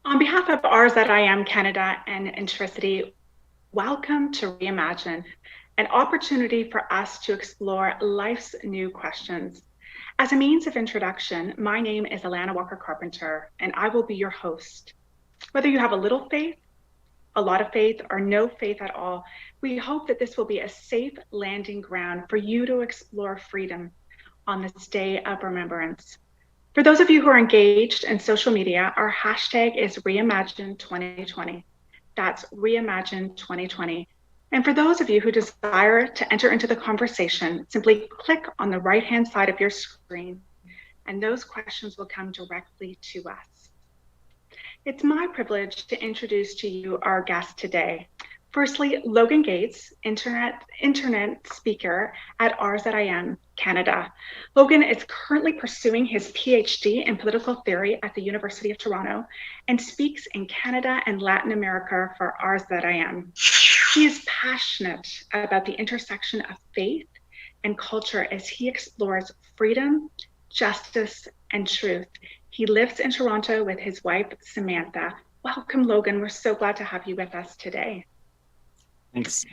On behalf of RZIM Canada and INTRICITI, welcome to Reimagine, an opportunity for us to explore life's new questions. As a means of introduction, my name is Alana Walker-Carpenter, and I will be your host. Whether you have a little faith, a lot of faith, or no faith at all, we hope that this will be a safe landing ground for you to explore freedom on this day of remembrance. For those of you who are engaged in social media, our hashtag is Reimagine 2020. That's Reimagine 2020. And for those of you who desire to enter into the conversation, simply click on the right-hand side of your screen, and those questions will come directly to us. It's my privilege to introduce to you our guest today. Firstly, Logan Gates, internet speaker at RZIM Canada. Logan is currently pursuing his PhD in political theory at the University of Toronto and speaks in Canada and Latin America for RZIM. He is passionate about the intersection of faith and culture as he explores freedom, justice, and truth. He lives in Toronto with his wife, Samantha. Welcome, Logan. We're so glad to have you with us today. Thanks.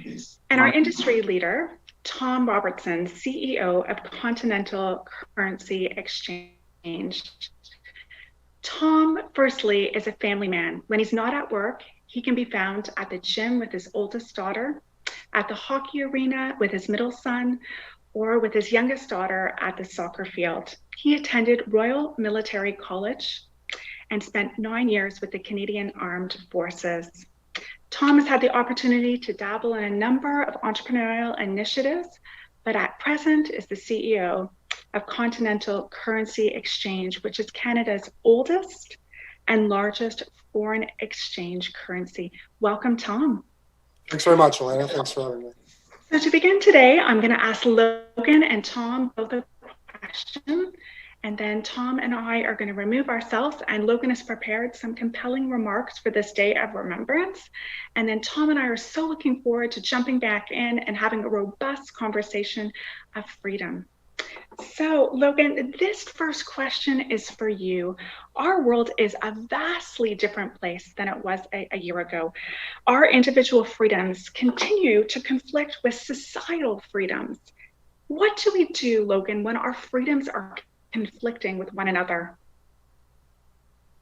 And our industry leader, Tom Robertson, CEO of Continental Currency Exchange. Tom, firstly, is a family man. When he's not at work, he can be found at the gym with his oldest daughter, at the hockey arena with his middle son, or with his youngest daughter at the soccer field. He attended Royal Military College and spent 9 years with the Canadian Armed Forces. Tom has had the opportunity to dabble in a number of entrepreneurial initiatives, but at present is the CEO of Continental Currency Exchange, which is Canada's oldest and largest foreign exchange currency. Welcome, Tom. Thanks very much, Elena. Thanks for having me. So to begin today, I'm going to ask Logan and Tom both a question. And then Tom and I are going to remove ourselves, and Logan has prepared some compelling remarks for this day of remembrance. And then Tom and I are so looking forward to jumping back in and having a robust conversation of freedom. So Logan, this first question is for you. Our world is a vastly different place than it was a year ago. Our individual freedoms continue to conflict with societal freedoms. What do we do, Logan, when our freedoms are conflicting with one another?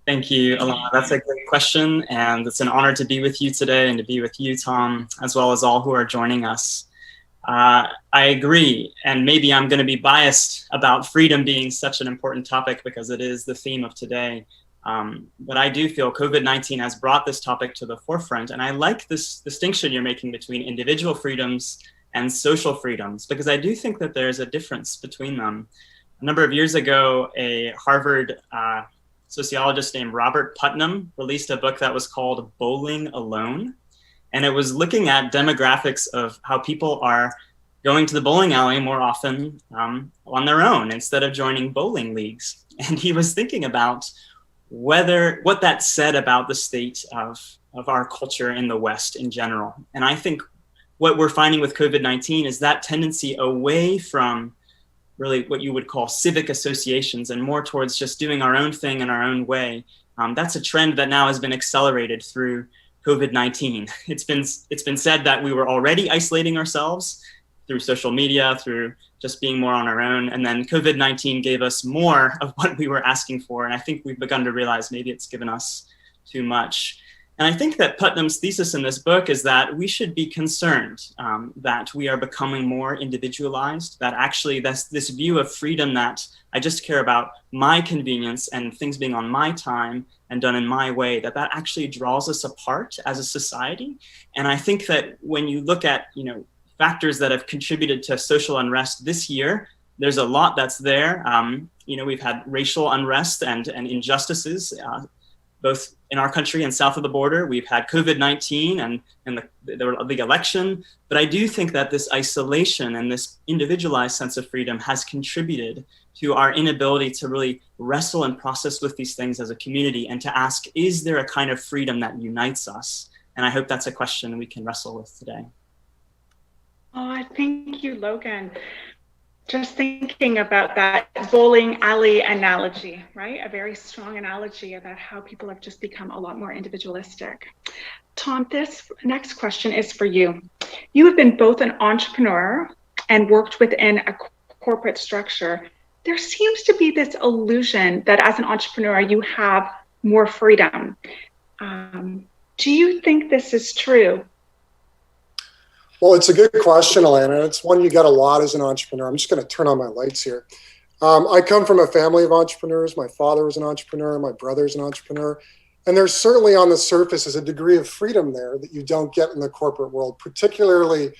Thank you, Alana. That's a great question, and it's an honor to be with you today and to be with you, Tom, as well as all who are joining us. I agree, and maybe I'm going to be biased about freedom being such an important topic because it is the theme of today. But I do feel COVID-19 has brought this topic to the forefront, and I like this distinction you're making between individual freedoms and social freedoms, because I do think that there's a difference between them. A number of years ago, a Harvard sociologist named Robert Putnam released a book that was called Bowling Alone. And it was looking at demographics of how people are going to the bowling alley more often on their own instead of joining bowling leagues. And he was thinking about what that said about the state of our culture in the West in general. And I think what we're finding with COVID-19 is that tendency away from really what you would call civic associations and more towards just doing our own thing in our own way. That's a trend that now has been accelerated through COVID-19. It's been said that we were already isolating ourselves through social media, through just being more on our own. And then COVID-19 gave us more of what we were asking for. And I think we've begun to realize maybe it's given us too much. And I think that Putnam's thesis in this book is that we should be concerned that we are becoming more individualized, that actually this view of freedom that I just care about my convenience and things being on my time and done in my way, that actually draws us apart as a society. And I think that when you look at, factors that have contributed to social unrest this year, there's a lot that's there. We've had racial unrest and injustices, both in our country and south of the border. We've had COVID-19 and the election. But I do think that this isolation and this individualized sense of freedom has contributed to our inability to really wrestle and process with these things as a community and to ask, is there a kind of freedom that unites us? And I hope that's a question we can wrestle with today. Oh, thank you, Logan. Just thinking about that bowling alley analogy, right? A very strong analogy about how people have just become a lot more individualistic. Tom, this next question is for you. You have been both an entrepreneur and worked within a corporate structure. There seems to be this illusion that as an entrepreneur, you have more freedom. Do you think this is true? Well, it's a good question, Alana. It's one you get a lot as an entrepreneur. I'm just going to turn on my lights here. I come from a family of entrepreneurs. My father was an entrepreneur. My brother's an entrepreneur. And there's certainly on the surface is a degree of freedom there that you don't get in the corporate world, particularly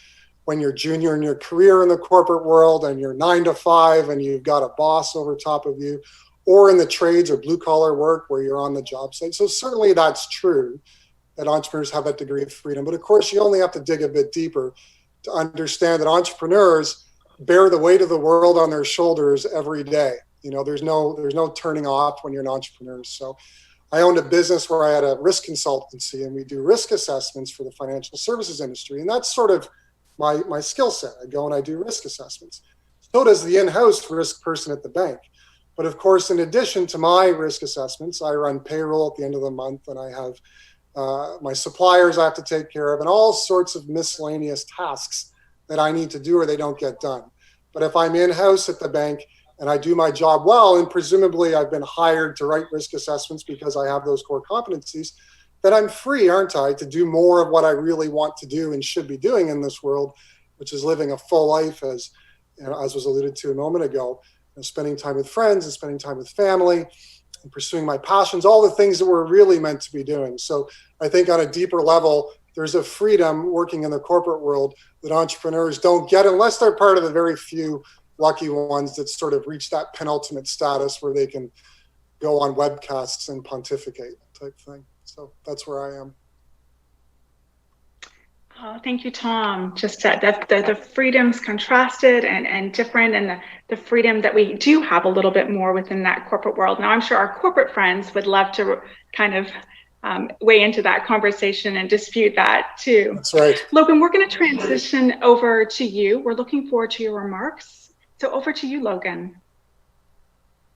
when you're junior in your career in the corporate world and you're 9 to 5 and you've got a boss over top of you, or in the trades or blue collar work where you're on the job site. So certainly that's true, that entrepreneurs have that degree of freedom. But of course, you only have to dig a bit deeper to understand that entrepreneurs bear the weight of the world on their shoulders every day. You know, there's no turning off when you're an entrepreneur. So I owned a business where I had a risk consultancy, and we do risk assessments for the financial services industry. And that's sort of my skill set. I go and I do risk assessments. So does the in-house risk person at the bank. But of course, in addition to my risk assessments, I run payroll at the end of the month, and I have my suppliers I have to take care of, and all sorts of miscellaneous tasks that I need to do or they don't get done. But if I'm in-house at the bank and I do my job well, and presumably I've been hired to write risk assessments because I have those core competencies, then I'm free, aren't I, to do more of what I really want to do and should be doing in this world, which is living a full life, as was alluded to a moment ago, spending time with friends and spending time with family and pursuing my passions, all the things that we're really meant to be doing. So I think on a deeper level, there's a freedom working in the corporate world that entrepreneurs don't get unless they're part of the very few lucky ones that sort of reach that penultimate status where they can go on webcasts and pontificate type thing. So that's where I am. Oh, thank you, Tom. Just the freedoms contrasted and different, and the freedom that we do have a little bit more within that corporate world. Now, I'm sure our corporate friends would love to kind of weigh into that conversation and dispute that too. That's right. Logan, we're going to transition over to you. We're looking forward to your remarks. So over to you, Logan.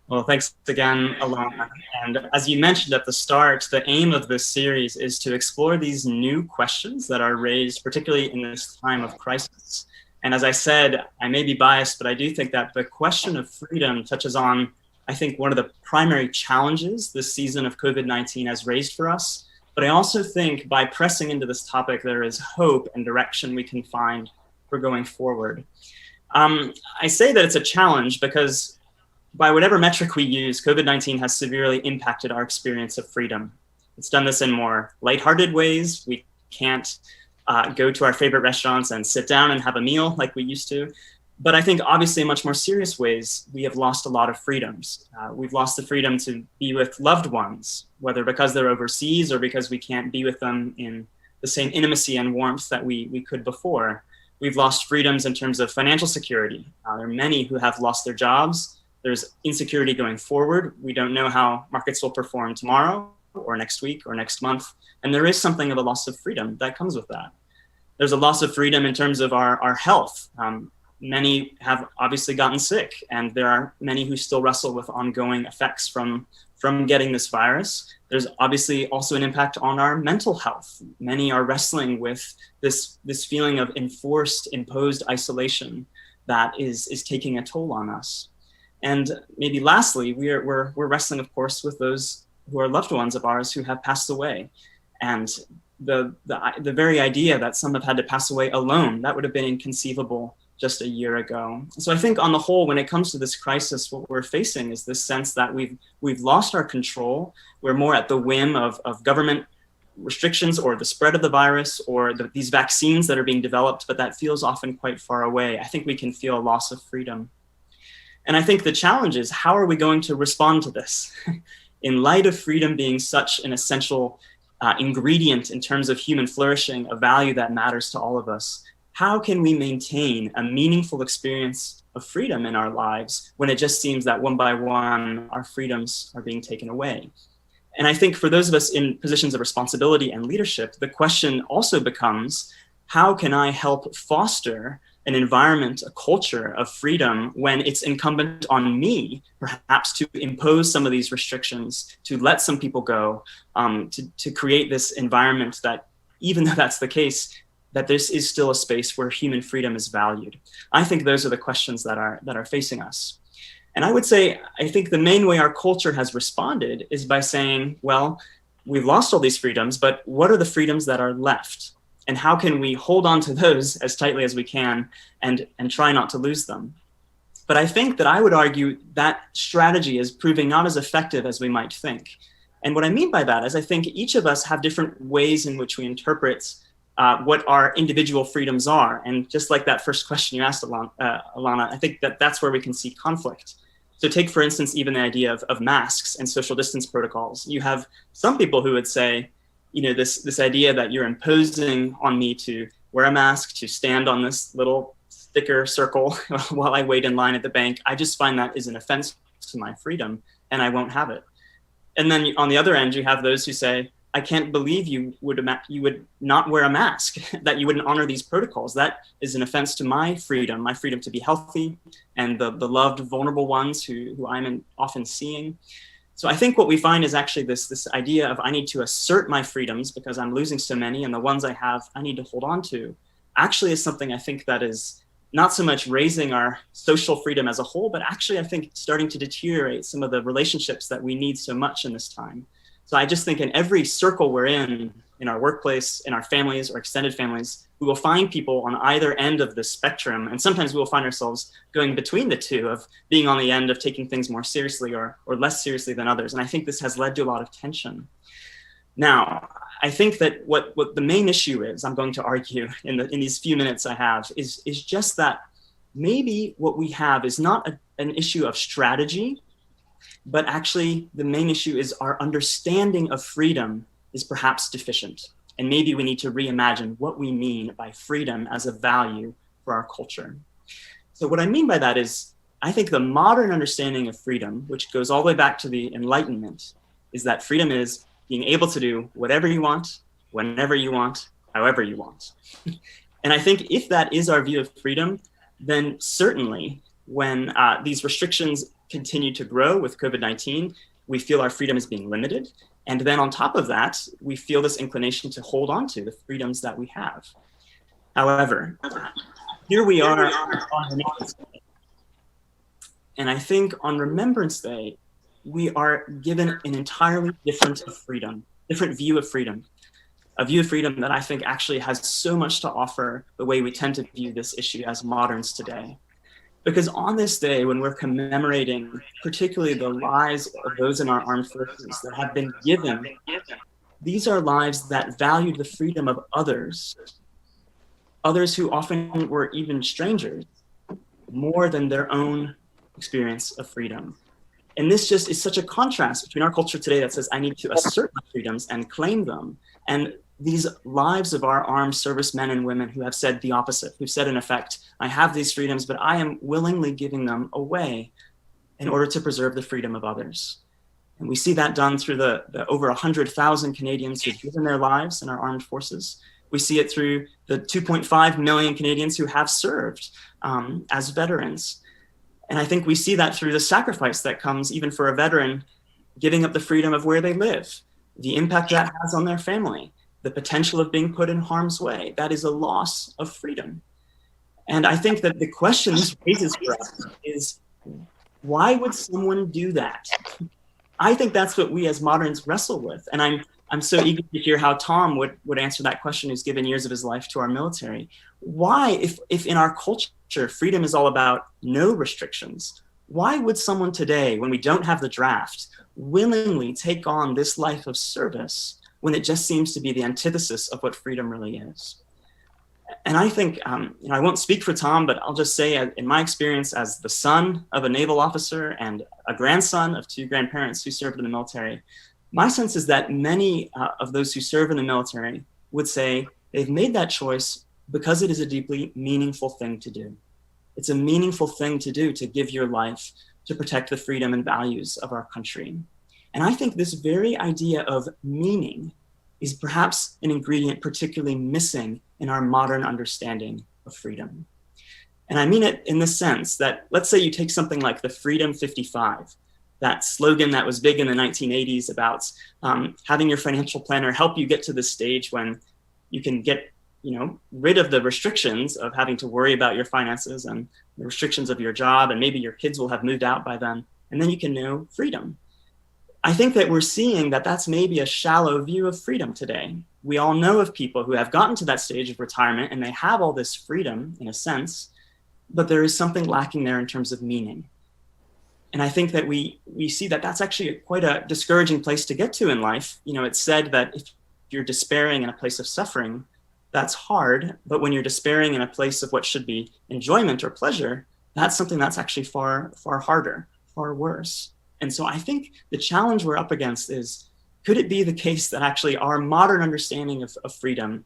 Well, thanks again, Alana. And as you mentioned at the start, the aim of this series is to explore these new questions that are raised, particularly in this time of crisis. And as I said, I may be biased, but I do think that the question of freedom touches on, I think, one of the primary challenges this season of COVID-19 has raised for us. But I also think by pressing into this topic, there is hope and direction we can find for going forward. I say that it's a challenge because by whatever metric we use, COVID-19 has severely impacted our experience of freedom. It's done this in more lighthearted ways. We can't go to our favorite restaurants and sit down and have a meal like we used to. But I think obviously in much more serious ways, we have lost a lot of freedoms. We've lost the freedom to be with loved ones, whether because they're overseas or because we can't be with them in the same intimacy and warmth that we could before. We've lost freedoms in terms of financial security. There are many who have lost their jobs. There's insecurity going forward. We don't know how markets will perform tomorrow or next week or next month. And there is something of a loss of freedom that comes with that. There's a loss of freedom in terms of our health. Many have obviously gotten sick, and there are many who still wrestle with ongoing effects from getting this virus. There's obviously also an impact on our mental health. Many are wrestling with this feeling of imposed isolation that is taking a toll on us. And maybe lastly, we're wrestling, of course, with those who are loved ones of ours who have passed away. And the very idea that some have had to pass away alone, that would have been inconceivable just a year ago. So I think on the whole, when it comes to this crisis, what we're facing is this sense that we've lost our control. We're more at the whim of government restrictions or the spread of the virus or these vaccines that are being developed, but that feels often quite far away. I think we can feel a loss of freedom. And I think the challenge is, how are we going to respond to this? In light of freedom being such an essential ingredient in terms of human flourishing, a value that matters to all of us, how can we maintain a meaningful experience of freedom in our lives when it just seems that one by one, our freedoms are being taken away? And I think for those of us in positions of responsibility and leadership, the question also becomes, how can I help foster an environment, a culture of freedom when it's incumbent on me, perhaps, to impose some of these restrictions, to let some people go, to create this environment that, even though that's the case, that this is still a space where human freedom is valued. I think those are the questions that are facing us. And I would say, I think the main way our culture has responded is by saying, well, we've lost all these freedoms, but what are the freedoms that are left? And how can we hold on to those as tightly as we can and try not to lose them? But I think that I would argue that strategy is proving not as effective as we might think. And what I mean by that is I think each of us have different ways in which we interpret what our individual freedoms are. And just like that first question you asked, Alana, I think that that's where we can see conflict. So take, for instance, even the idea of masks and social distance protocols. You have some people who would say, you know, this idea that you're imposing on me to wear a mask, to stand on this little sticker circle while I wait in line at the bank, I just find that is an offense to my freedom and I won't have it. And then on the other end, you have those who say, I can't believe you would not wear a mask, that you wouldn't honor these protocols. That is an offense to my freedom to be healthy and the loved vulnerable ones who I'm often seeing. So I think what we find is actually this idea of I need to assert my freedoms because I'm losing so many, and the ones I have, I need to hold on to, actually is something I think that is not so much raising our social freedom as a whole, but actually I think starting to deteriorate some of the relationships that we need so much in this time. So I just think in every circle we're in our workplace, in our families or extended families, we will find people on either end of the spectrum. And sometimes we will find ourselves going between the two, of being on the end of taking things more seriously or less seriously than others. And I think this has led to a lot of tension. Now, I think that what the main issue is, I'm going to argue in these few minutes I have, is just that maybe what we have is not an issue of strategy, but actually the main issue is our understanding of freedom is perhaps deficient. And maybe we need to reimagine what we mean by freedom as a value for our culture. So what I mean by that is, I think the modern understanding of freedom, which goes all the way back to the Enlightenment, is that freedom is being able to do whatever you want, whenever you want, however you want. And I think if that is our view of freedom, then certainly when these restrictions continue to grow with COVID-19, we feel our freedom is being limited. And then on top of that, we feel this inclination to hold on to the freedoms that we have. However, here we are on Remembrance Day. And I think on Remembrance Day, we are given an entirely different view of freedom, a view of freedom that I think actually has so much to offer the way we tend to view this issue as moderns today. Because on this day, when we're commemorating particularly the lives of those in our armed forces that have been given, these are lives that valued the freedom of others who often were even strangers, more than their own experience of freedom. And this just is such a contrast between our culture today that says, I need to assert my freedoms and claim them, and these lives of our armed servicemen and women who have said the opposite, who said in effect, I have these freedoms, but I am willingly giving them away in order to preserve the freedom of others. And we see that done through the over 100,000 Canadians who've given their lives in our armed forces. We see it through the 2.5 million Canadians who have served as veterans. And I think we see that through the sacrifice that comes even for a veteran giving up the freedom of where they live, the impact that has on their family, the potential of being put in harm's way. That is a loss of freedom. And I think that the question this raises for us is, why would someone do that? I think that's what we as moderns wrestle with. And I'm so eager to hear how Tom would answer that question, who's given years of his life to our military. Why, if in our culture, freedom is all about no restrictions, why would someone today, when we don't have the draft, willingly take on this life of service when it just seems to be the antithesis of what freedom really is? And I think, I won't speak for Tom, but I'll just say, in my experience as the son of a naval officer and a grandson of two grandparents who served in the military, my sense is that many of those who serve in the military would say they've made that choice because it is a deeply meaningful thing to do. It's a meaningful thing to do, to give your life to protect the freedom and values of our country. And I think this very idea of meaning is perhaps an ingredient particularly missing in our modern understanding of freedom. And I mean it in the sense that, let's say you take something like the Freedom 55, that slogan that was big in the 1980s about having your financial planner help you get to the stage when you can get, rid of the restrictions of having to worry about your finances and the restrictions of your job, and maybe your kids will have moved out by then, and then you can know freedom. I think that we're seeing that that's maybe a shallow view of freedom today. We all know of people who have gotten to that stage of retirement and they have all this freedom in a sense, but there is something lacking there in terms of meaning. And I think that we see that that's actually quite a discouraging place to get to in life. It's said that if you're despairing in a place of suffering, that's hard. But when you're despairing in a place of what should be enjoyment or pleasure, that's something that's actually far, far harder, far worse. And so I think the challenge we're up against is, could it be the case that actually our modern understanding of freedom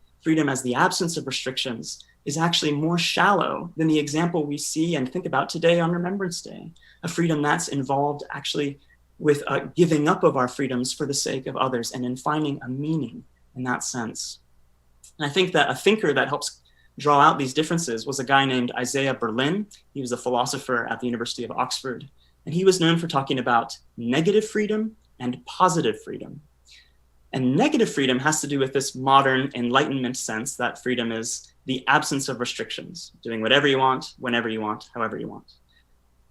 as the absence of restrictions, is actually more shallow than the example we see and think about today on Remembrance Day, a freedom that's involved actually with giving up of our freedoms for the sake of others and in finding a meaning in that sense. And I think that a thinker that helps draw out these differences was a guy named Isaiah Berlin. He was a philosopher at the University of Oxford, and he was known for talking about negative freedom and positive freedom. And negative freedom has to do with this modern Enlightenment sense that freedom is the absence of restrictions, doing whatever you want, whenever you want, however you want.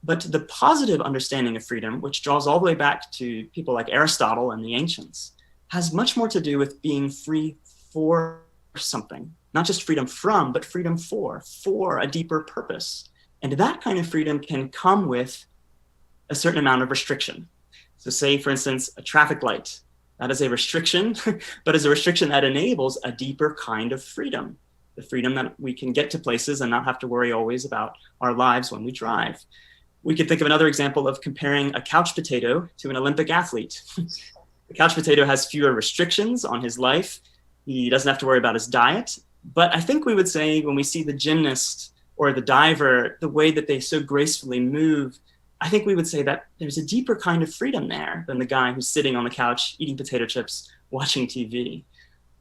But the positive understanding of freedom, which draws all the way back to people like Aristotle and the ancients, has much more to do with being free for something, not just freedom from, but freedom for a deeper purpose. And that kind of freedom can come with a certain amount of restriction. So say, for instance, a traffic light. That is a restriction, but is a restriction that enables a deeper kind of freedom. The freedom that we can get to places and not have to worry always about our lives when we drive. We could think of another example of comparing a couch potato to an Olympic athlete. The couch potato has fewer restrictions on his life. He doesn't have to worry about his diet. But I think we would say when we see the gymnast or the diver, the way that they so gracefully move, I think we would say that there's a deeper kind of freedom there than the guy who's sitting on the couch eating potato chips, watching TV.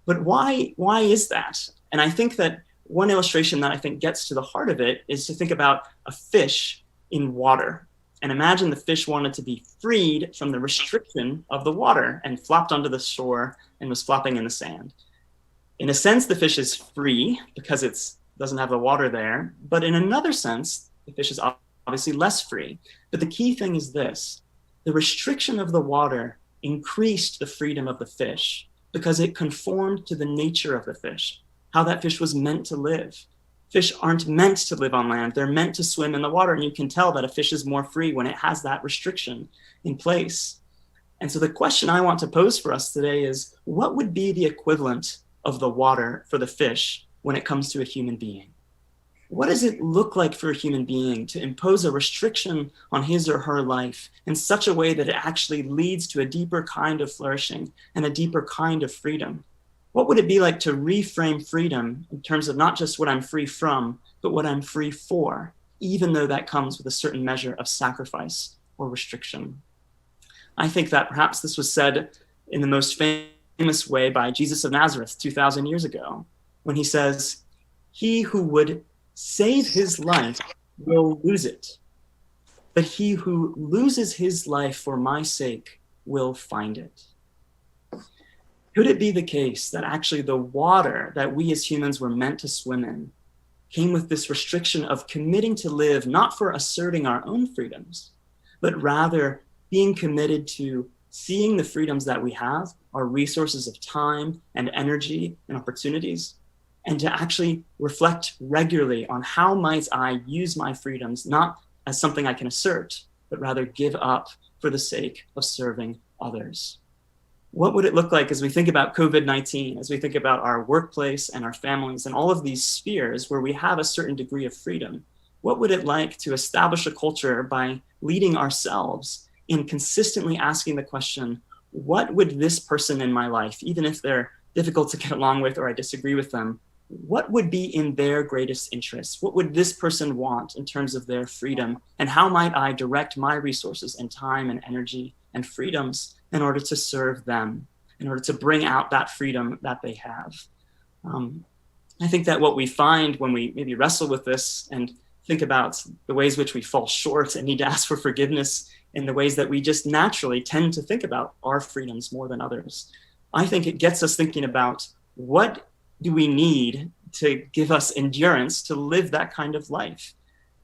But why is that? And I think that one illustration that I think gets to the heart of it is to think about a fish in water. And imagine the fish wanted to be freed from the restriction of the water and flopped onto the shore and was flopping in the sand. In a sense, the fish is free because it doesn't have the water there. But in another sense, the fish is obviously less free. But the key thing is this: the restriction of the water increased the freedom of the fish because it conformed to the nature of the fish, how that fish was meant to live. Fish aren't meant to live on land. They're meant to swim in the water. And you can tell that a fish is more free when it has that restriction in place. And so the question I want to pose for us today is, what would be the equivalent of the water for the fish when it comes to a human being? What does it look like for a human being to impose a restriction on his or her life in such a way that it actually leads to a deeper kind of flourishing and a deeper kind of freedom? What would it be like to reframe freedom in terms of not just what I'm free from, but what I'm free for, even though that comes with a certain measure of sacrifice or restriction? I think that perhaps this was said in the most famous way by Jesus of Nazareth 2,000 years ago, when he says, "He who would save his life will lose it, but he who loses his life for my sake will find it." Could it be the case that actually the water that we as humans were meant to swim in came with this restriction of committing to live not for asserting our own freedoms, but rather being committed to seeing the freedoms that we have, our resources of time and energy and opportunities, and to actually reflect regularly on how might I use my freedoms, not as something I can assert, but rather give up for the sake of serving others? What would it look like as we think about COVID-19, as we think about our workplace and our families and all of these spheres where we have a certain degree of freedom? What would it like to establish a culture by leading ourselves in consistently asking the question, what would this person in my life, even if they're difficult to get along with or I disagree with them, what would be in their greatest interests? What would this person want in terms of their freedom? And how might I direct my resources and time and energy and freedoms in order to serve them, in order to bring out that freedom that they have? I think that what we find when we maybe wrestle with this and think about the ways which we fall short and need to ask for forgiveness in the ways that we just naturally tend to think about our freedoms more than others. I think it gets us thinking about what do we need to give us endurance to live that kind of life.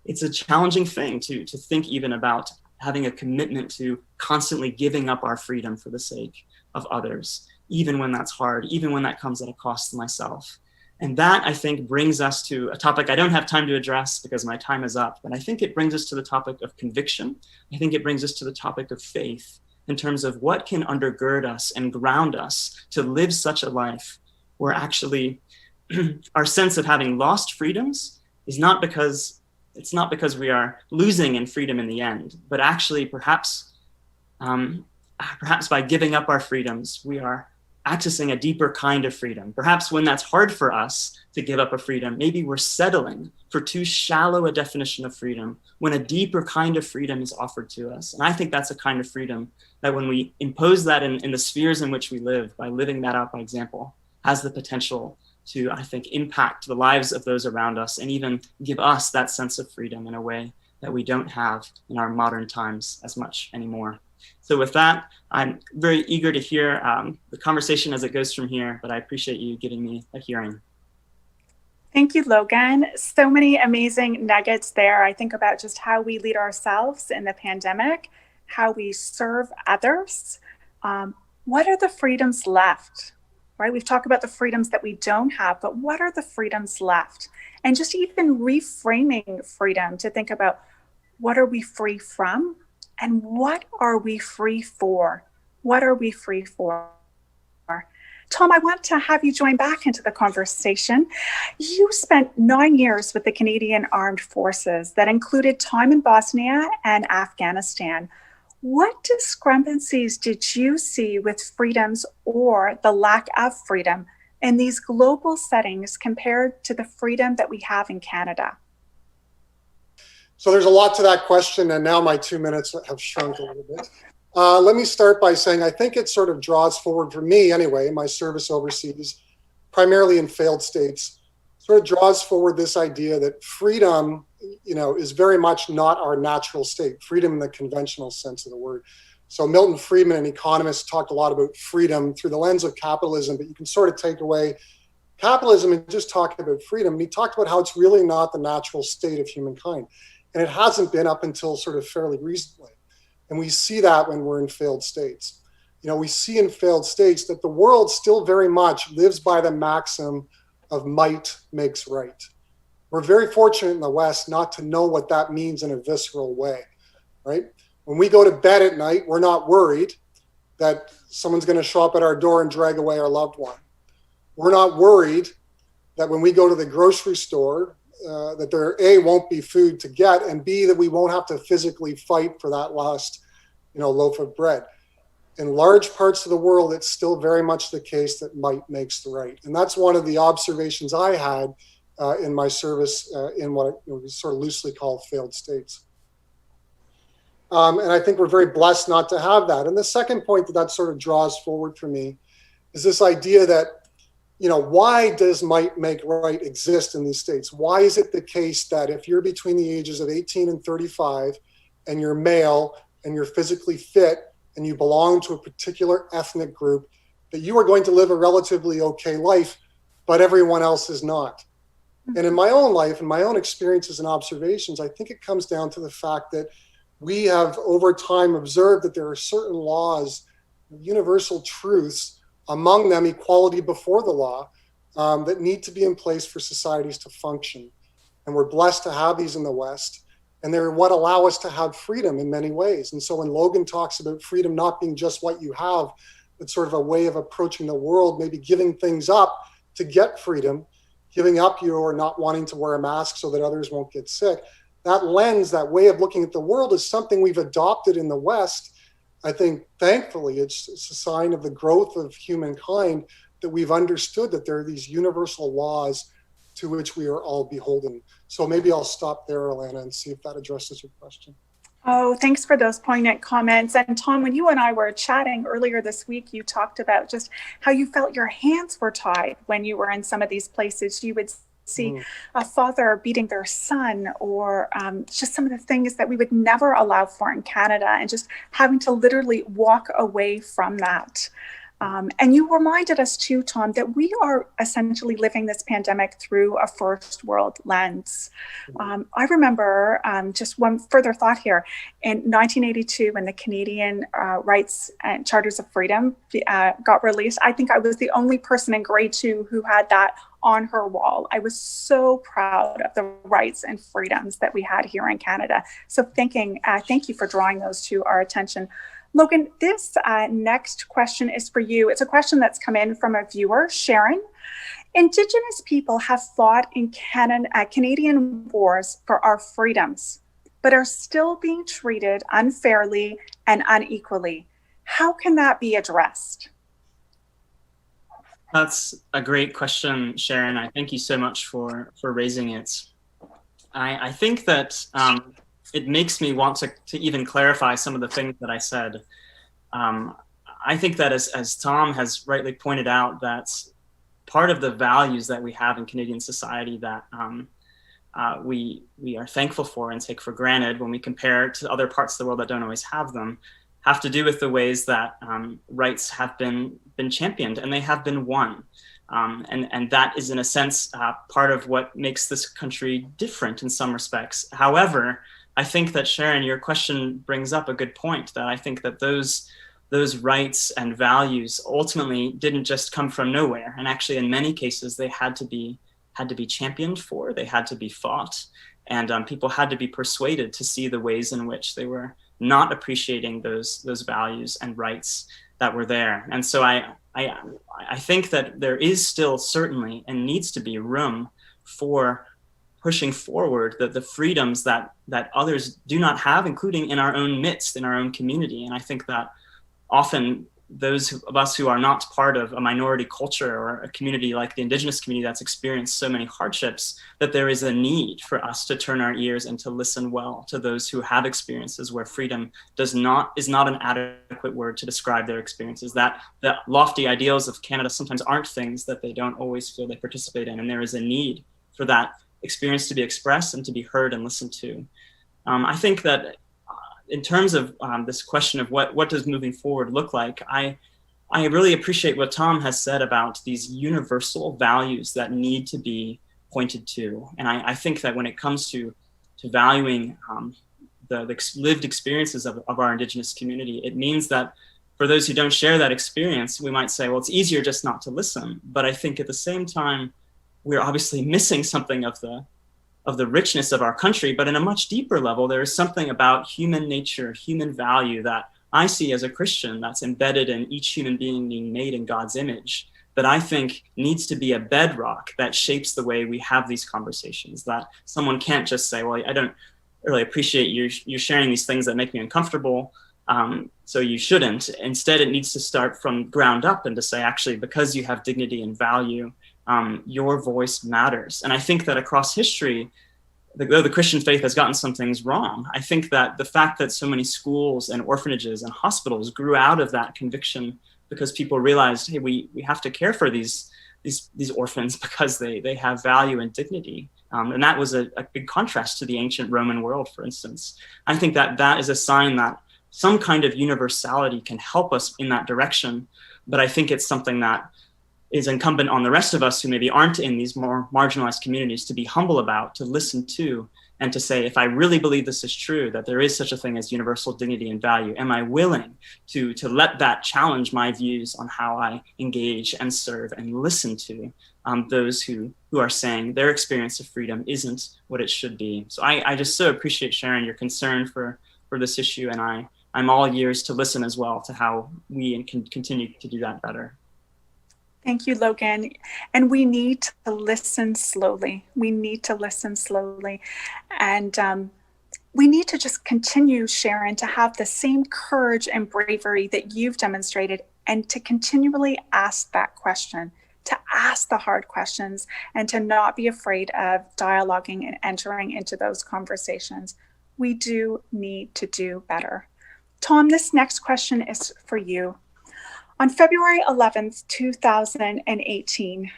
It's a challenging thing to think even about having a commitment to constantly giving up our freedom for the sake of others, even when that's hard, even when that comes at a cost to myself. And that, I think, brings us to a topic I don't have time to address because my time is up, but I think it brings us to the topic of conviction. I think it brings us to the topic of faith in terms of what can undergird us and ground us to live such a life where actually our sense of having lost freedoms is not because we are losing in freedom in the end, but actually perhaps by giving up our freedoms, we are accessing a deeper kind of freedom. Perhaps when that's hard for us to give up a freedom, maybe we're settling for too shallow a definition of freedom when a deeper kind of freedom is offered to us. And I think that's a kind of freedom that when we impose that in the spheres in which we live, by living that out by example, has the potential to, I think, impact the lives of those around us and even give us that sense of freedom in a way that we don't have in our modern times as much anymore. So with that, I'm very eager to hear the conversation as it goes from here, but I appreciate you giving me a hearing. Thank you, Logan. So many amazing nuggets there. I think about just how we lead ourselves in the pandemic, how we serve others. What are the freedoms left? Right? We've talked about the freedoms that we don't have, but what are the freedoms left? And just even reframing freedom to think about what are we free from and what are we free for? What are we free for? Tom, I want to have you join back into the conversation. You spent 9 years with the Canadian Armed Forces that included time in Bosnia and Afghanistan. What discrepancies did you see with freedoms or the lack of freedom in these global settings compared to the freedom that we have in Canada? So there's a lot to that question, and now my 2 minutes have shrunk a little bit. Let me start by saying I think it sort of draws forward, for me anyway, in my service overseas, primarily in failed states, sort of draws forward this idea that freedom, is very much not our natural state, freedom in the conventional sense of the word. So Milton Friedman, an economist, talked a lot about freedom through the lens of capitalism, but you can sort of take away capitalism and just talk about freedom. And he talked about how it's really not the natural state of humankind. And it hasn't been up until sort of fairly recently. And we see that when we're in failed states. We see in failed states that the world still very much lives by the maxim of might makes right. We're very fortunate in the West not to know what that means in a visceral way, right? When we go to bed at night, we're not worried that someone's going to show up at our door and drag away our loved one. We're not worried that when we go to the grocery store, that there, A, won't be food to get, and B, that we won't have to physically fight for that last, loaf of bread. In large parts of the world, it's still very much the case that might makes the right. And that's one of the observations I had in my service in what we sort of loosely call failed states. And I think we're very blessed not to have that. And the second point that sort of draws forward for me is this idea that, why does might make right exist in these states? Why is it the case that if you're between the ages of 18 and 35 and you're male and you're physically fit and you belong to a particular ethnic group, that you are going to live a relatively okay life, but everyone else is not? And in my own life and my own experiences and observations, I think it comes down to the fact that we have over time observed that there are certain laws, universal truths, among them equality before the law, that need to be in place for societies to function. And we're blessed to have these in the West. And they're what allow us to have freedom in many ways. And so when Logan talks about freedom not being just what you have, but sort of a way of approaching the world, maybe giving things up to get freedom, giving up your not wanting to wear a mask so that others won't get sick, that lens, that way of looking at the world is something we've adopted in the West. I think, thankfully, it's a sign of the growth of humankind that we've understood that there are these universal laws to which we are all beholden. So maybe I'll stop there, Alana, and see if that addresses your question. Oh, thanks for those poignant comments. And Tom, when you and I were chatting earlier this week, you talked about just how you felt your hands were tied when you were in some of these places. You would see a father beating their son, or just some of the things that we would never allow for in Canada, and just having to literally walk away from that. And you reminded us too, Tom, that we are essentially living this pandemic through a first world lens. I remember, just one further thought here, in 1982, when the Canadian Rights and Charters of Freedom got released, I think I was the only person in grade 2 who had that on her wall. I was so proud of the rights and freedoms that we had here in Canada. So thank you for drawing those to our attention. Logan, this next question is for you. It's a question that's come in from a viewer, Sharon. Indigenous people have fought in Canadian wars for our freedoms, but are still being treated unfairly and unequally. How can that be addressed? That's a great question, Sharon. I thank you so much for raising it. I think that it makes me want to even clarify some of the things that I said. I think that as Tom has rightly pointed out, that's part of the values that we have in Canadian society that we are thankful for and take for granted when we compare to other parts of the world that don't always have them, have to do with the ways that rights have been championed and they have been won. And that is, in a sense, part of what makes this country different in some respects. However, I think that, Sharon, your question brings up a good point, that I think that those rights and values ultimately didn't just come from nowhere. And actually, in many cases, they had to be championed for, they had to be fought. And people had to be persuaded to see the ways in which they were not appreciating those values and rights that were there. And so I think that there is still certainly and needs to be room for pushing forward the freedoms that others do not have, including in our own midst, in our own community. And I think that often those of us who are not part of a minority culture or a community like the Indigenous community that's experienced so many hardships, that there is a need for us to turn our ears and to listen well to those who have experiences where freedom is not an adequate word to describe their experiences, that the lofty ideals of Canada sometimes aren't things that they don't always feel they participate in. And there is a need for that experience to be expressed and to be heard and listened to. I think that in terms of this question of what does moving forward look like, I really appreciate what Tom has said about these universal values that need to be pointed to. And I think that when it comes to valuing the lived experiences of our Indigenous community, it means that for those who don't share that experience, we might say, well, it's easier just not to listen. But I think at the same time, we're obviously missing something of the richness of our country, but in a much deeper level, there is something about human nature, human value that I see as a Christian that's embedded in each human being being made in God's image, that I think needs to be a bedrock that shapes the way we have these conversations, that someone can't just say, well, I don't really appreciate you sharing these things that make me uncomfortable, so you shouldn't. Instead, it needs to start from ground up and to say, actually, because you have dignity and value, your voice matters. And I think that across history, though the Christian faith has gotten some things wrong, I think that the fact that so many schools and orphanages and hospitals grew out of that conviction because people realized, hey, we have to care for these orphans because they have value and dignity. And that was a big contrast to the ancient Roman world, for instance. I think that is a sign that some kind of universality can help us in that direction. But I think it's something that is incumbent on the rest of us who maybe aren't in these more marginalized communities to be humble about, to listen to, and to say, if I really believe this is true, that there is such a thing as universal dignity and value, am I willing to let that challenge my views on how I engage and serve and listen to those who are saying their experience of freedom isn't what it should be. So I just so appreciate, Sharon, your concern for this issue, and I'm all ears to listen as well to how we can continue to do that better. Thank you, Logan. And we need to listen slowly. We need to listen slowly. And we need to just continue, Sharon, to have the same courage and bravery that you've demonstrated, and to continually ask that question, to ask the hard questions, and to not be afraid of dialoguing and entering into those conversations. We do need to do better. Tom, this next question is for you. On February 11th, 2018,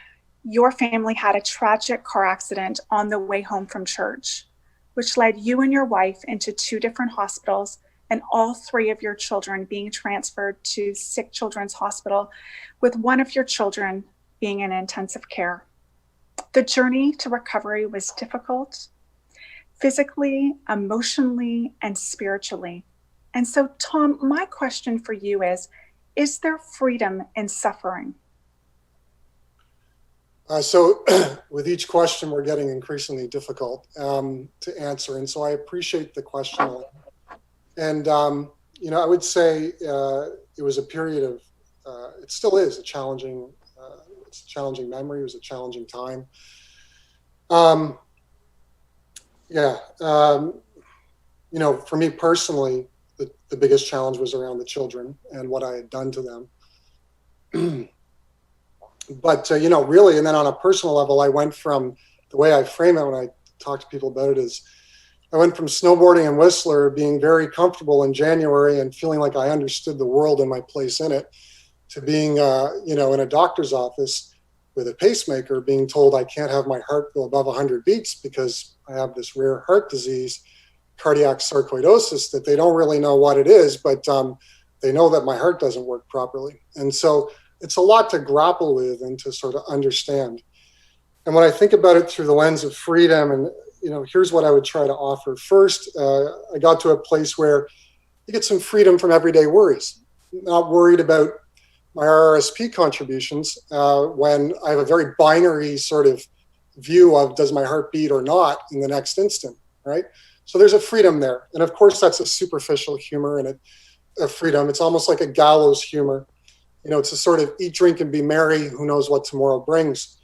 your family had a tragic car accident on the way home from church, which led you and your wife into 2 different hospitals, and all 3 of your children being transferred to Sick Children's Hospital, with one of your children being in intensive care. The journey to recovery was difficult, physically, emotionally, and spiritually. And so, Tom, my question for you is there freedom in suffering? So with each question, we're getting increasingly difficult to answer. And so I appreciate the question. And, I would say it was a period of, it still is a challenging, it's a challenging memory. It was a challenging time. For me personally, the biggest challenge was around the children and what I had done to them. But, really, and then on a personal level, I went from, the way I frame it when I talk to people about it is, I went from snowboarding in Whistler, being very comfortable in January and feeling like I understood the world and my place in it, to being, in a doctor's office with a pacemaker, being told I can't have my heart go above 100 beats because I have this rare heart disease, cardiac sarcoidosis, that they don't really know what it is, but they know that my heart doesn't work properly. And so it's a lot to grapple with and to sort of understand. And when I think about it through the lens of freedom, and, here's what I would try to offer. First, I got to a place where you get some freedom from everyday worries. Not worried about my RRSP contributions when I have a very binary sort of view of does my heart beat or not in the next instant, right? So there's a freedom there. And of course, that's a superficial humor and a freedom. It's almost like a gallows humor. It's a sort of eat, drink, and be merry. Who knows what tomorrow brings?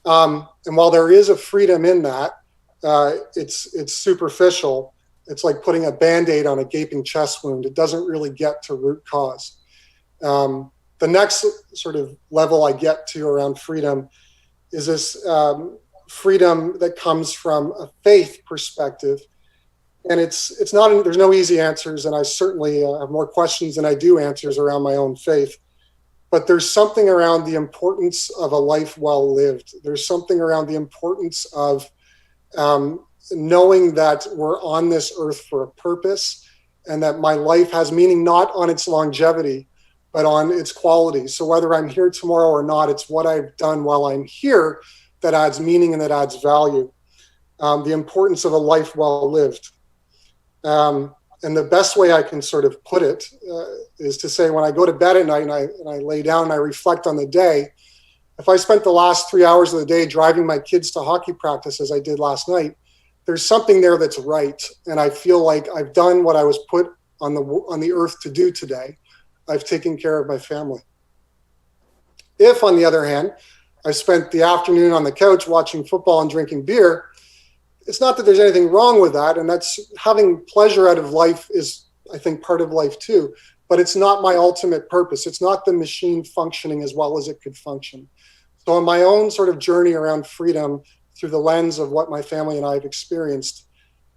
And while there is a freedom in that, it's superficial. It's like putting a Band-Aid on a gaping chest wound. It doesn't really get to root cause. The next sort of level I get to around freedom is this freedom that comes from a faith perspective. And it's not, there's no easy answers. And I certainly have more questions than I do answers around my own faith. But there's something around the importance of a life well lived. There's something around the importance of knowing that we're on this earth for a purpose and that my life has meaning not on its longevity, but on its quality. So whether I'm here tomorrow or not, it's what I've done while I'm here that adds meaning and that adds value. The importance of a life well lived. And the best way I can sort of put it is to say when I go to bed at night and I lay down and I reflect on the day, if I spent the last 3 hours of the day driving my kids to hockey practice as I did last night, there's something there that's right. And I feel like I've done what I was put on the earth to do today. I've taken care of my family. If, on the other hand, I spent the afternoon on the couch watching football and drinking beer, it's not that there's anything wrong with that. And that's having pleasure out of life is, I think, part of life too. But it's not my ultimate purpose. It's not the machine functioning as well as it could function. So on my own sort of journey around freedom through the lens of what my family and I have experienced,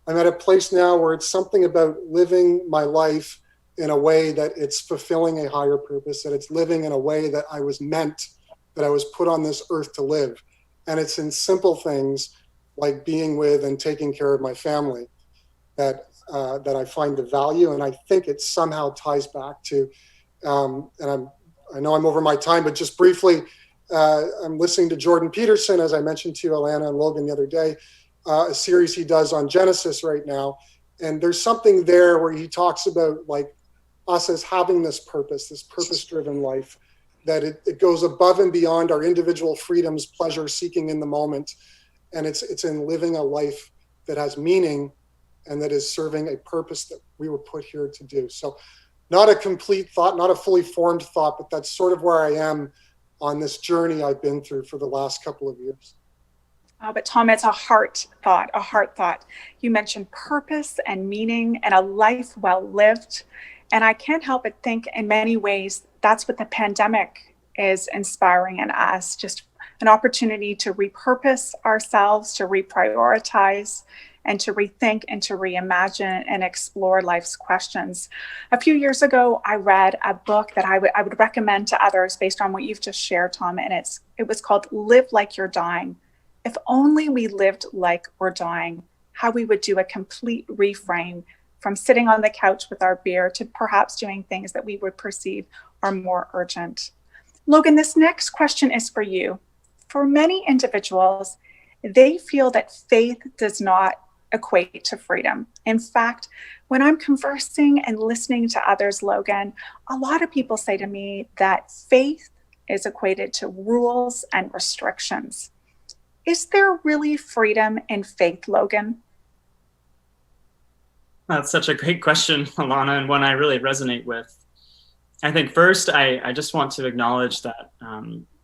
I'm at a place now where it's something about living my life in a way that it's fulfilling a higher purpose, that it's living in a way that I was meant, that I was put on this earth to live. And it's in simple things like being with and taking care of my family that I find the value. And I think it somehow ties back to, and I know I'm over my time, but just briefly, I'm listening to Jordan Peterson, as I mentioned to you, Alana and Logan the other day, a series he does on Genesis right now. And there's something there where he talks about like us as having this purpose-driven life, that it goes above and beyond our individual freedoms, pleasure seeking in the moment. And it's in living a life that has meaning and that is serving a purpose that we were put here to do. So not a complete thought, not a fully formed thought, but that's sort of where I am on this journey I've been through for the last couple of years. Oh, but Tom, it's a heart thought. You mentioned purpose and meaning and a life well lived. And I can't help but think in many ways, that's what the pandemic is inspiring in us, just an opportunity to repurpose ourselves, to reprioritize, and to rethink and to reimagine and explore life's questions. A few years ago, I read a book that I would recommend to others based on what you've just shared, Tom, and it was called Live Like You're Dying. If only we lived like we're dying, how we would do a complete reframe from sitting on the couch with our beer to perhaps doing things that we would perceive are more urgent. Logan, this next question is for you. For many individuals, they feel that faith does not equate to freedom. In fact, when I'm conversing and listening to others, Logan, a lot of people say to me that faith is equated to rules and restrictions. Is there really freedom in faith, Logan? That's such a great question, Alana, and one I really resonate with. I think first, I just want to acknowledge that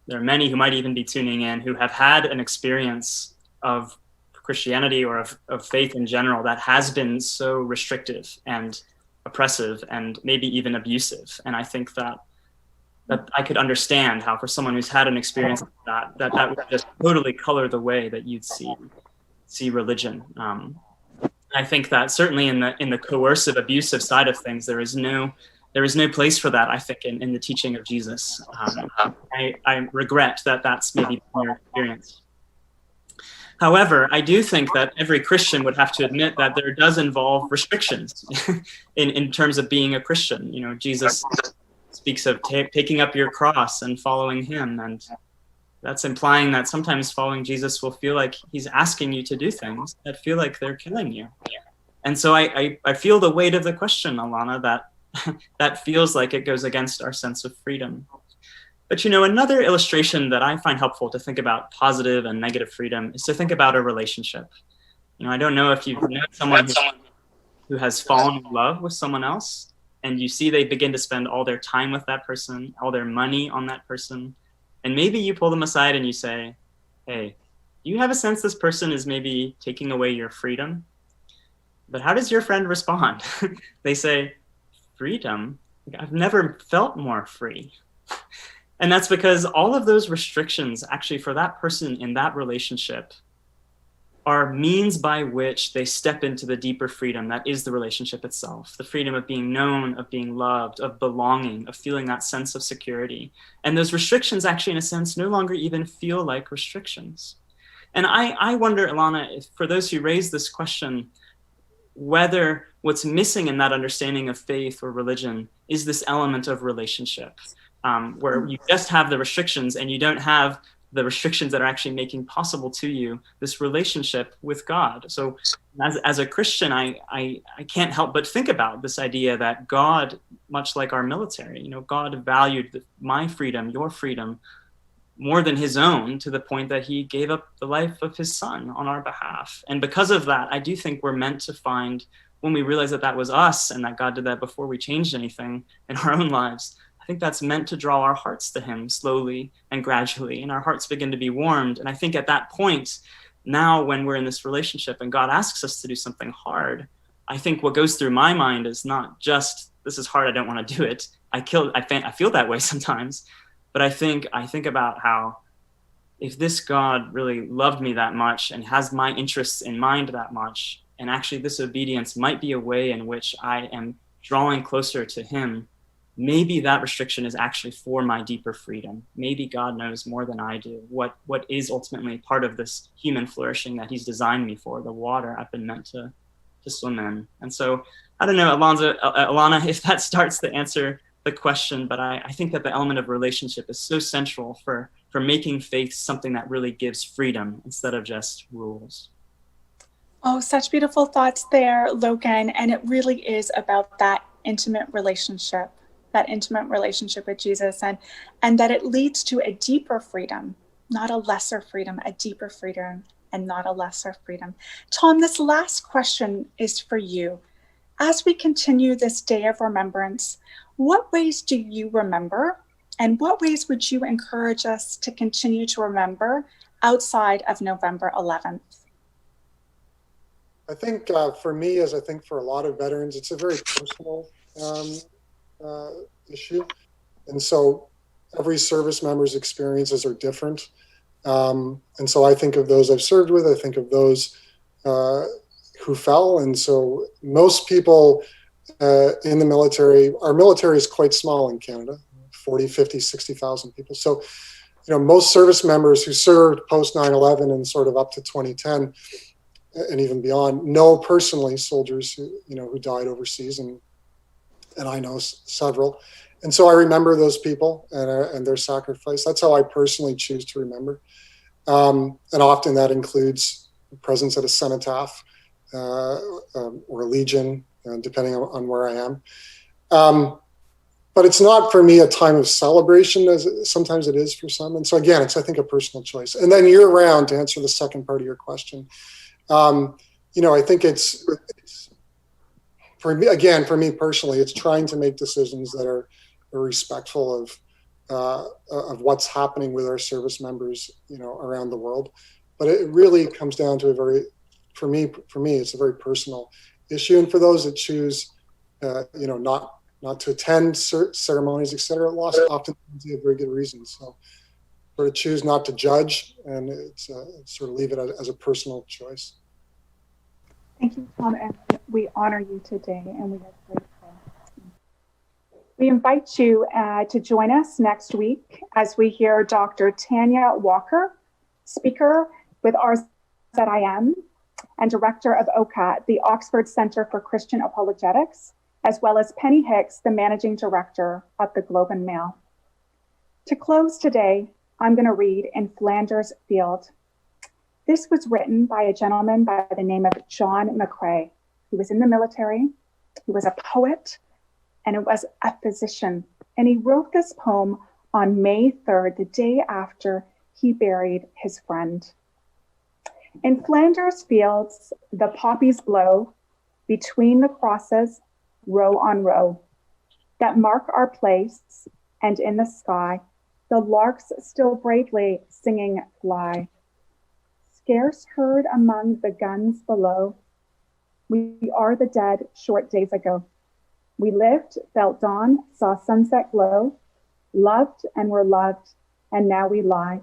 there are many who might even be tuning in who have had an experience of Christianity or of faith in general that has been so restrictive and oppressive and maybe even abusive. And I think that I could understand how for someone who's had an experience like that would just totally color the way that you'd see religion. I think that certainly in the coercive, abusive side of things, there is no place for that, I think, in the teaching of Jesus. I regret that that's maybe your experience. However, I do think that every Christian would have to admit that there does involve restrictions in terms of being a Christian. You know, Jesus speaks of taking up your cross and following him, and that's implying that sometimes following Jesus will feel like he's asking you to do things that feel like they're killing you. And so I feel the weight of the question, Alana, that feels like it goes against our sense of freedom. But, you know, another illustration that I find helpful to think about positive and negative freedom is to think about a relationship. You know, I don't know if you've known someone who has fallen in love with someone else, and you see they begin to spend all their time with that person, all their money on that person. And maybe you pull them aside and you say, hey, do you have a sense this person is maybe taking away your freedom? But how does your friend respond? They say, freedom? I've never felt more free. And that's because all of those restrictions actually for that person in that relationship are means by which they step into the deeper freedom that is the relationship itself, the freedom of being known, of being loved, of belonging, of feeling that sense of security. And those restrictions actually, in a sense, no longer even feel like restrictions. And I wonder, Alana, if for those who raise this question, whether what's missing in that understanding of faith or religion is this element of relationship, where you just have the restrictions and you don't have the restrictions that are actually making possible to you this relationship with God. So as a Christian, I can't help but think about this idea that God, much like our military, you know, God valued my freedom, your freedom, more than his own, to the point that he gave up the life of his son on our behalf. And because of that, I do think we're meant to find, when we realize that that was us and that God did that before we changed anything in our own lives, I think that's meant to draw our hearts to him slowly and gradually, and our hearts begin to be warmed. And I think at that point, now when we're in this relationship and God asks us to do something hard, I think what goes through my mind is not just, this is hard, I don't want to do it. I feel that way sometimes, but I think about how if this God really loved me that much and has my interests in mind that much, and actually this obedience might be a way in which I am drawing closer to him, maybe that restriction is actually for my deeper freedom. Maybe God knows more than I do what is ultimately part of this human flourishing that he's designed me for, the water I've been meant to swim in. And so, I don't know, Alana, if that starts to answer the question, but I think that the element of relationship is so central for making faith something that really gives freedom instead of just rules. Oh, such beautiful thoughts there, Logan. And it really is about that intimate relationship with Jesus, and that it leads to a deeper freedom, not a lesser freedom, a deeper freedom and not a lesser freedom. Tom, this last question is for you. As we continue this day of remembrance, what ways do you remember, and what ways would you encourage us to continue to remember outside of November 11th? I think for me, as I think for a lot of veterans, it's a very personal issue. And so every service member's experiences are different. And so I think of those I've served with, I think of those who fell. And so most people in the military, our military is quite small in Canada, 40, 50, 60,000 people. So, most service members who served post 9/11 and sort of up to 2010 and even beyond know personally soldiers who died overseas, and I know several. And so I remember those people and their sacrifice. That's how I personally choose to remember. And often that includes presence at a cenotaph or a legion, depending on where I am. But it's not for me a time of celebration, as sometimes it is for some. And so again, it's, I think, a personal choice. And then year round, to answer the second part of your question, I think it's for me personally, it's trying to make decisions that are respectful of what's happening with our service members, around the world. But it really comes down to for me, it's a very personal issue. And for those that choose, not to attend ceremonies, etc., often they have very good reasons. So, sort of choose not to judge, and it's sort of leave it as a personal choice. Thank you, Tom, and we honor you today, and we are grateful. We invite you to join us next week as we hear Dr. Tanya Walker, speaker with RZIM and director of OCA, the Oxford Centre for Christian Apologetics, as well as Penny Hicks, the managing director of the Globe and Mail. To close today, I'm going to read In Flanders Field. This was written by a gentleman by the name of John McCrae. He was in the military, he was a poet, and it was a physician. And he wrote this poem on May 3rd, the day after he buried his friend. In Flanders fields, the poppies blow between the crosses, row on row, that mark our place, and in the sky, the larks still bravely singing fly. Scarce heard among the guns below, we are the dead short days ago. We lived, felt dawn, saw sunset glow, loved and were loved, and now we lie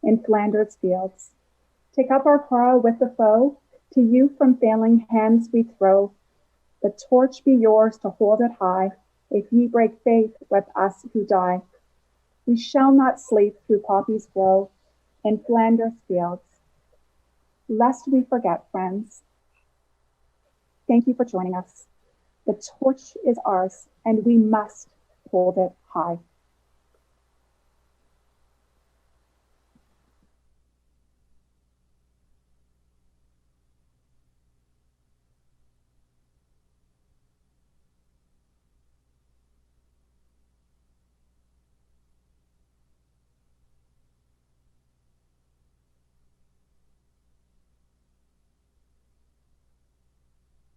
in Flanders fields. Take up our quarrel with the foe, to you from failing hands we throw. The torch be yours to hold it high, if ye break faith with us who die. We shall not sleep through poppies grow in Flanders fields, lest we forget, friends. Thank you for joining us. The torch is ours, and we must hold it high.